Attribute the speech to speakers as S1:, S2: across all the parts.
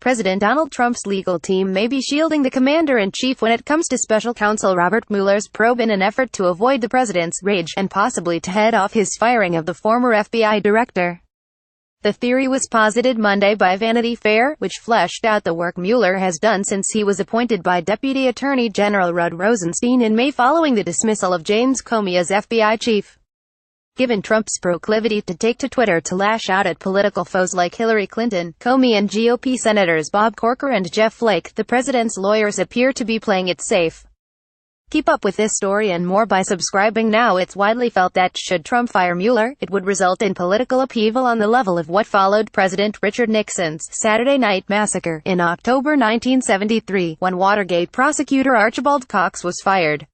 S1: President Donald Trump's legal team may be shielding the commander-in-chief when it comes to special counsel Robert Mueller's probe in an effort to avoid the president's rage, and possibly to head off his firing of the former FBI director. The theory was posited Monday by Vanity Fair, which fleshed out the work Mueller has done since he was appointed by Deputy Attorney General Rod Rosenstein in May following the dismissal of James Comey as FBI chief. Given Trump's proclivity to take to Twitter to lash out at political foes like Hillary Clinton, Comey and GOP Senators Bob Corker and Jeff Flake, the president's lawyers appear to be playing it safe. Keep up with this story and more by subscribing now. It's widely felt that, should Trump fire Mueller, it would result in political upheaval on the level of what followed President Richard Nixon's Saturday Night Massacre in October 1973, when Watergate prosecutor Archibald Cox was fired.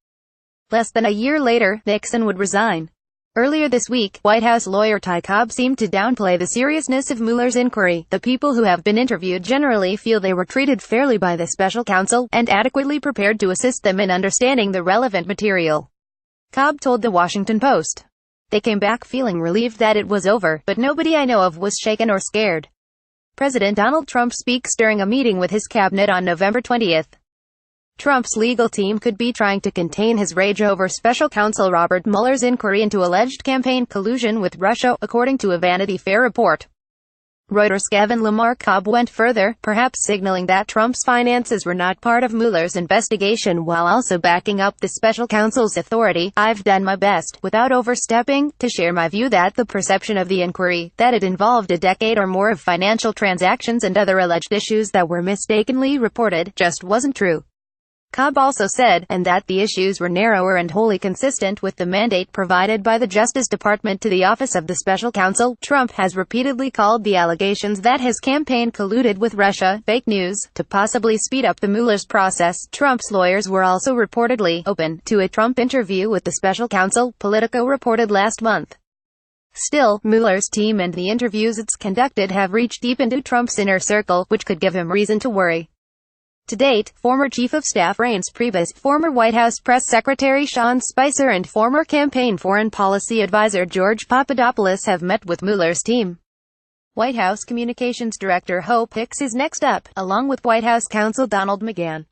S1: Less than a year later, Nixon would resign. Earlier this week, White House lawyer Ty Cobb seemed to downplay the seriousness of Mueller's inquiry. The people who have been interviewed generally feel they were treated fairly by the special counsel, and adequately prepared to assist them in understanding the relevant material. Cobb told the Washington Post. They came back feeling relieved that it was over, but nobody I know of was shaken or scared. President Donald Trump speaks during a meeting with his cabinet on November 20th. Trump's legal team could be trying to contain his rage over special counsel Robert Mueller's inquiry into alleged campaign collusion with Russia, according to a Vanity Fair report. Reuters' Gavin Lamar Cobb went further, perhaps signaling that Trump's finances were not part of Mueller's investigation, while also backing up the special counsel's authority. "I've done my best, without overstepping, to share my view that the perception of the inquiry, that it involved a decade or more of financial transactions and other alleged issues that were mistakenly reported, just wasn't true," Cobb also said, and that the issues were narrower and wholly consistent with the mandate provided by the Justice Department to the Office of the Special Counsel. Trump has repeatedly called the allegations that his campaign colluded with Russia fake news. To possibly speed up the Mueller's process, Trump's lawyers were also reportedly open to a Trump interview with the special counsel, Politico reported last month. Still, Mueller's team and the interviews it's conducted have reached deep into Trump's inner circle, which could give him reason to worry. To date, former Chief of Staff Reince Priebus, former White House Press Secretary Sean Spicer and former campaign foreign policy advisor George Papadopoulos have met with Mueller's team. White House Communications Director Hope Hicks is next up, along with White House counsel Donald McGahn.